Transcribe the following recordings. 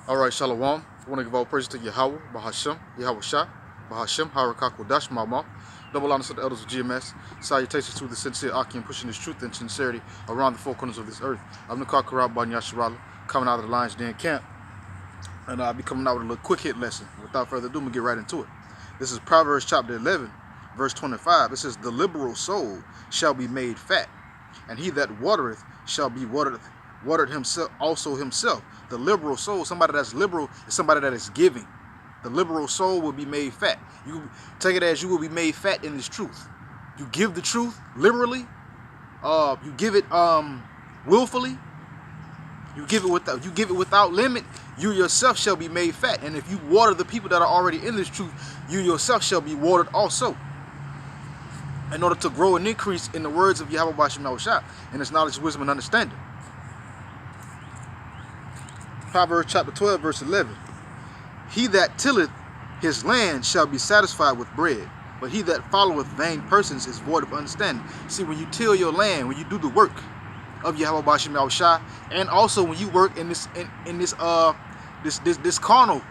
All right, Shalom. I want to give all praise to Yahweh, Bahashem, Yahweh Shah, Bahashem, Harakakodash, Mama. Double honors to the elders of GMS. Salutations to the sincere Akim pushing this truth and sincerity around the four corners of this earth. I'm the Karab Ban Yasharala, coming out of the Lions Den camp. And I'll be coming out with a little quick hit lesson. Without further ado, we'll get right into it. This is Proverbs chapter 11, verse 25. It says, "The liberal soul shall be made fat, and he that watereth shall be watered himself also himself." The liberal soul, somebody that's liberal, is somebody that is giving. The liberal soul will be made fat. You take it as you will be made fat in this truth. You give the truth liberally. You give it willfully. You give it without limit. You yourself shall be made fat. And if you water the people that are already in this truth, you yourself shall be watered also. In order to grow and increase in the words of Yahweh Bashem Yahushua, in his knowledge, wisdom, and understanding. Proverbs chapter 12, verse 11. "He that tilleth his land shall be satisfied with bread, but he that followeth vain persons is void of understanding." See, when you till your land, when you do the work of Yahweh Bashem Yahushua, and also when you work in this carnal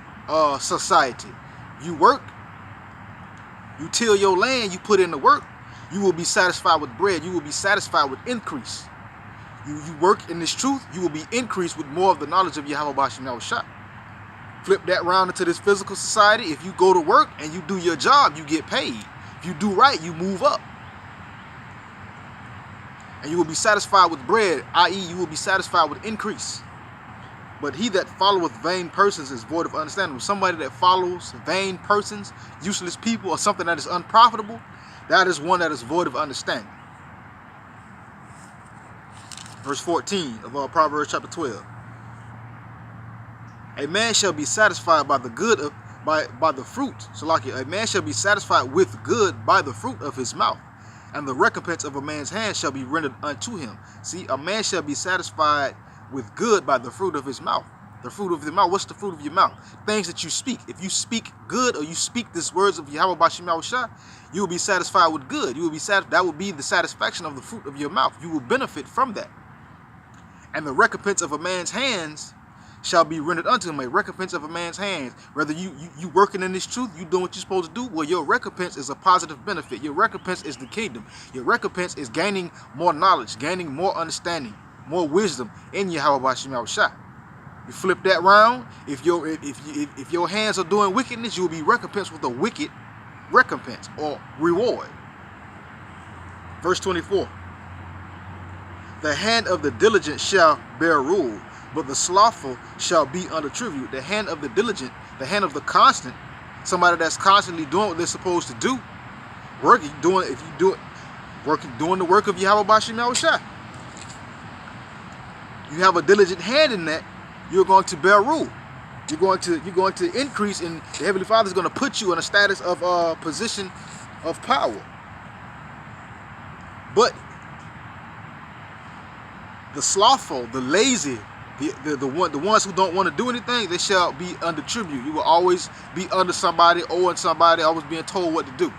society, you work, you till your land, you put in the work, you will be satisfied with bread. You will be satisfied with increase. You work in this truth, you will be increased with more of the knowledge of Yahweh Bashem Yahushua. Flip that round into this physical society. If you go to work and you do your job, you get paid. If you do right, you move up. And you will be satisfied with bread, i.e. you will be satisfied with increase. But he that followeth vain persons is void of understanding. Somebody that follows vain persons, useless people, or something that is unprofitable, that is one that is void of understanding. Verse 14 of Proverbs chapter 12. "A man shall be satisfied by the good of by the fruit." So like a man shall be satisfied with good by the fruit of his mouth, and the recompense of a man's hand shall be rendered unto him. See, a man shall be satisfied with good by the fruit of his mouth. The fruit of your mouth. What's the fruit of your mouth? Things that you speak. If you speak good, or you speak these words of Yahweh Bashem Yahushua, you will be satisfied with good. You will be that will be the satisfaction of the fruit of your mouth. You will benefit from that. "And the recompense of a man's hands shall be rendered unto him." A recompense of a man's hands. Whether you working in this truth, you doing what you're supposed to do, well, your recompense is a positive benefit. Your recompense is the kingdom. Your recompense is gaining more knowledge, gaining more understanding, more wisdom in Yahweh Bashem Yahushua. You flip that round. If your hands are doing wickedness, you will be recompensed with a wicked recompense or reward. Verse 24. "The hand of the diligent shall bear rule, but the slothful shall be under tribute." The hand of the diligent, the hand of the constant, somebody that's constantly doing what they're supposed to do, doing the work of Yahweh Bashem Yahushua. You have a diligent hand in that, you're going to bear rule. You're going to increase, and the Heavenly Father is going to put you in a status of position of power. But the slothful, the lazy, the ones who don't want to do anything, they shall be under tribute. You will always be under somebody, owing somebody, always being told what to do,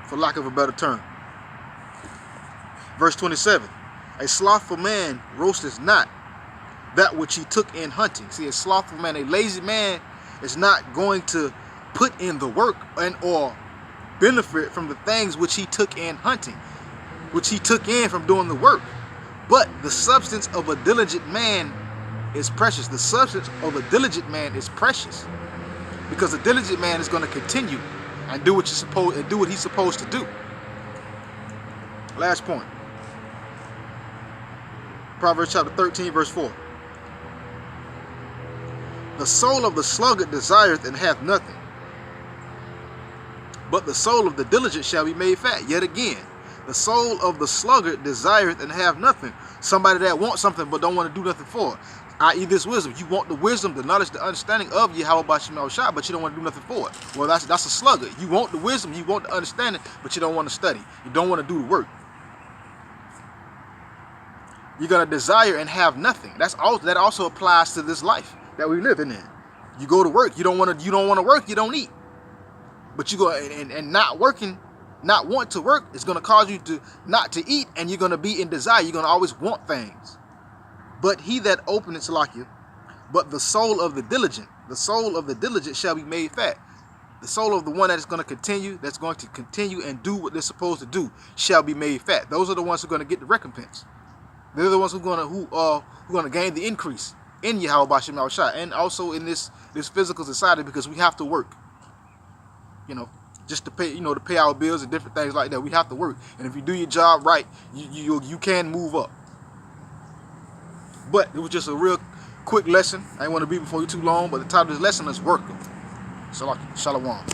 for lack of a better term. Verse 27. "A slothful man roasteth not that which he took in hunting." See, a slothful man, a lazy man, is not going to put in the work and or benefit from the things which he took in hunting, which he took in from doing the work. But the substance of a diligent man is precious. The substance of a diligent man is precious, because a diligent man is going to continue and do what he's supposed to do. Last point. Proverbs chapter 13, verse 4. "The soul of the sluggard desireth and hath nothing, but the soul of the diligent shall be made fat." Yet again, the soul of the sluggard desireth and have nothing. Somebody that wants something but don't want to do nothing for it. I.e. this wisdom. You want the wisdom, the knowledge, the understanding of Yahweh Bashem Yahushua, but you don't want to do nothing for it. Well, that's a sluggard. You want the wisdom, you want the understanding, but you don't want to study. You don't want to do the work. You're going to desire and have nothing. That also applies to this life that we live in. You go to work, you don't want to work, you don't eat. But you go and not working, not want to work, is going to cause you to not to eat, and you're going to be in desire. You're going to always want things. "But he that openeth, Salakia, But the soul of the diligent shall be made fat. The soul of the one that is going to continue, and do what they're supposed to do, shall be made fat. Those are the ones who are going to get the recompense. They're the ones who are going to gain the increase in Yahweh B'Shem Yahushua, and also in this physical society, because we have to work. Just to pay, to pay our bills and different things like that. We have to work, and if you do your job right, you can move up. But it was just a real quick lesson. I didn't want to be before you too long, but the title of this lesson is working. Shalom.